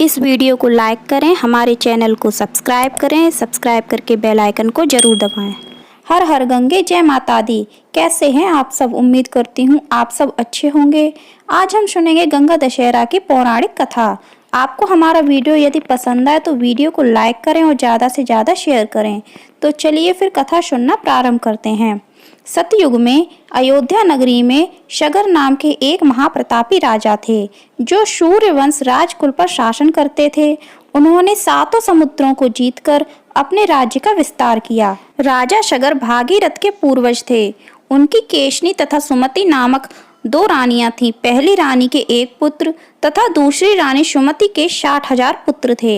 इस वीडियो को लाइक करें, हमारे चैनल को सब्सक्राइब करें, सब्सक्राइब करके बेल आइकन को जरूर दबाएं। हर हर गंगे, जय माता दी। कैसे हैं आप सब? उम्मीद करती हूँ आप सब अच्छे होंगे। आज हम सुनेंगे गंगा दशहरा की पौराणिक कथा। आपको हमारा वीडियो यदि पसंद आए तो वीडियो को लाइक करें और ज़्यादा से ज़्यादा शेयर करें। तो चलिए फिर कथा सुनना प्रारंभ करते हैं। सतयुग में अयोध्या नगरी में शगर नाम के एक महाप्रतापी राजा थे जो सूर्यवंश राजकुल पर शासन करते थे। उन्होंने सातों समुद्रों को जीतकर अपने राज्य का विस्तार किया। राजा शगर भागीरथ के पूर्वज थे। उनकी केशनी तथा सुमति नामक दो रानियां थीं। पहली रानी के एक पुत्र तथा दूसरी रानी सुमति के 60,000 पुत्र थे।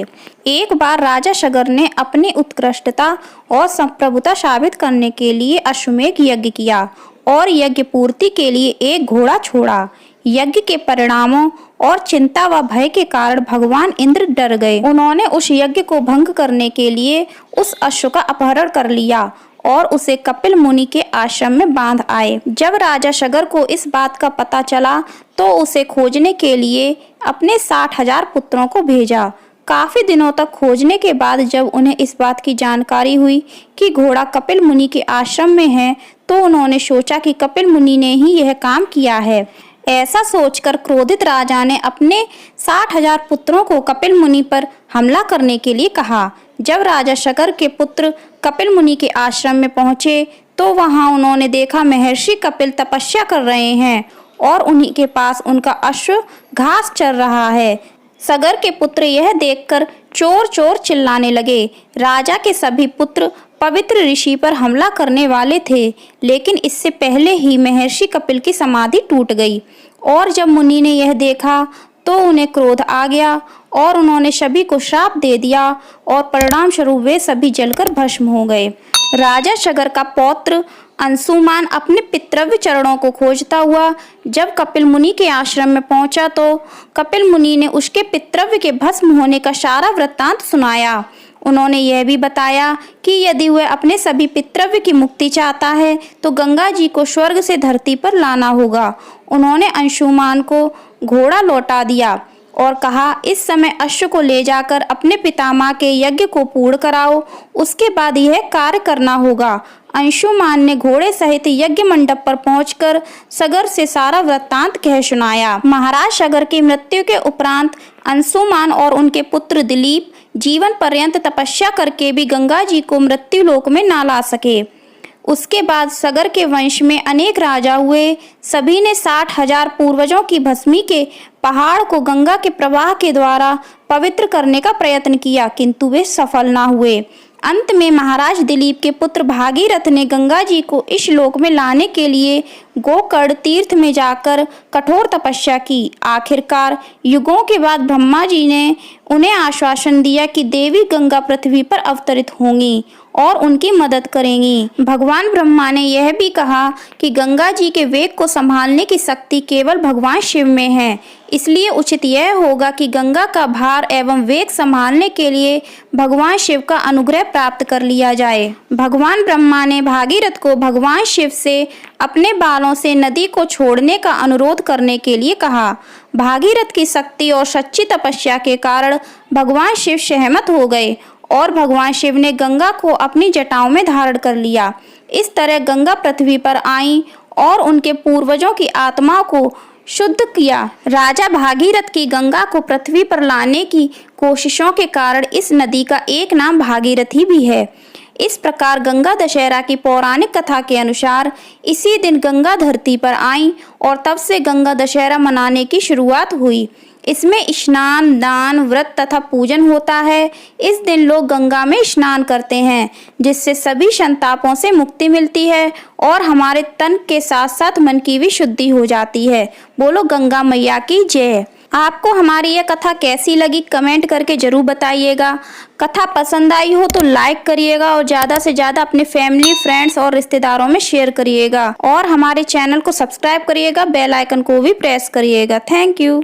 एक बार राजा शगर ने अपनी उत्कृष्टता और संप्रभुता साबित करने के लिए अश्वमेध यज्ञ किया और यज्ञ पूर्ति के लिए एक घोड़ा छोड़ा। यज्ञ के परिणामों और चिंता व भय के कारण भगवान इंद्र डर गए। उन्होंने उस यज्ञ को भंग करने के लिए उस अश्व का अपहरण कर लिया और उसे कपिल मुनि के आश्रम में बांध आए। जब राजा शगर को इस बात का पता चला तो उसे खोजने के लिए अपने 60,000 पुत्रों को भेजा। काफी दिनों तक खोजने के बाद जब उन्हें इस बात की जानकारी हुई कि घोड़ा कपिल मुनि के आश्रम में है तो उन्होंने सोचा कि कपिल मुनि ने ही यह काम किया है। ऐसा सोचकर क्रोधित राजा ने अपने 60,000 पुत्रों को कपिल मुनि पर हमला करने के लिए कहा। जब राजा शगर के पुत्र कपिल मुनि के आश्रम में पहुंचे तो वहां उन्होंने देखा महर्षि कपिल तपस्या कर रहे हैं और उन्हीं के पास उनका अश्व घास चर रहा है। शगर के पुत्र यह देखकर चोर चोर चिल्लाने लगे। राजा के सभी पुत्र पवित्र ऋषि पर हमला करने वाले थे, लेकिन इससे पहले ही महर्षि कपिल की समाधि टूट गई। और जब मुनि ने यह देखा तो उन्हें क्रोध आ गया और उन्होंने सभी को श्राप दे दिया और परिणाम स्वरूप वे सभी जलकर भस्म हो गए। राजा शगर का पौत्र अंशुमान अपने पितृव्य चरणों को खोजता हुआ जब कपिल मुनि के आश्रम में पहुंचा तो कपिल मुनि ने उसके पितृव्य के भस्म होने का सारा वृत्तांत सुनाया। उन्होंने यह भी बताया कि यदि वह अपने सभी पितृव्य की मुक्ति चाहता है तो गंगा जी को स्वर्ग से धरती पर लाना होगा। उन्होंने अंशुमान को घोड़ा लौटा दिया और कहा, इस समय अश्व को ले जाकर अपने पितामह के यज्ञ को पूर्ण कराओ, उसके बाद यह कार्य करना होगा। अंशुमान ने घोड़े सहित यज्ञ मंडप पर पहुंचकर शगर से सारा वृत्तांत कह सुनाया। महाराज शगर की मृत्यु के उपरांत अंशुमान और उनके पुत्र दिलीप जीवन पर्यंत तपस्या करके भी गंगा जी को मृत्यु लोक में ना ला सके। उसके बाद शगर के वंश में अनेक राजा हुए। सभी ने 60,000 पूर्वजों की भस्मी के पहाड़ को गंगा के प्रवाह के द्वारा पवित्र करने का प्रयत्न किया, किंतु वे सफल ना हुए। अंत में महाराज दिलीप के पुत्र भागीरथ ने गंगा जी को इस लोक में लाने के लिए गोकर्ण तीर्थ में जाकर कठोर तपस्या की। आखिरकार युगों के बाद ब्रह्मा जी ने उन्हें आश्वासन दिया कि देवी गंगा पृथ्वी पर अवतरित होंगी और उनकी मदद करेंगी। भगवान ब्रह्मा ने यह भी कहा कि गंगा जी के वेग को संभालने की शक्ति केवल भगवान शिव में है, इसलिए उचित यह होगा कि गंगा का भार एवं वेग संभालने के लिए भगवान शिव का अनुग्रह प्राप्त कर लिया जाए। भगवान ब्रह्मा ने भागीरथ को भगवान शिव से अपने बालों से नदी को छोड़ने का अनुरोध करने के लिए कहा। भागीरथ की शक्ति और सच्ची तपस्या के कारण भगवान शिव सहमत हो गए और भगवान शिव ने गंगा को अपनी जटाओं में धारण कर लिया। इस तरह गंगा पृथ्वी पर आई और उनके पूर्वजों की आत्माओं को शुद्ध किया। राजा भागीरथ की गंगा को पृथ्वी पर लाने की कोशिशों के कारण इस नदी का एक नाम भागीरथी भी है। इस प्रकार गंगा दशहरा की पौराणिक कथा के अनुसार इसी दिन गंगा धरती पर आई और तब से गंगा दशहरा मनाने की शुरुआत हुई। इसमें स्नान, दान, व्रत तथा पूजन होता है। इस दिन लोग गंगा में स्नान करते हैं जिससे सभी संतापों से मुक्ति मिलती है और हमारे तन के साथ साथ मन की भी शुद्धि हो जाती है। बोलो गंगा मैया की जय। आपको हमारी यह कथा कैसी लगी कमेंट करके जरूर बताइएगा। कथा पसंद आई हो तो लाइक करिएगा और ज़्यादा से ज़्यादा अपने फैमिली, फ्रेंड्स और रिश्तेदारों में शेयर करिएगा और हमारे चैनल को सब्सक्राइब करिएगा, बेल आइकन को भी प्रेस करिएगा। Thank you.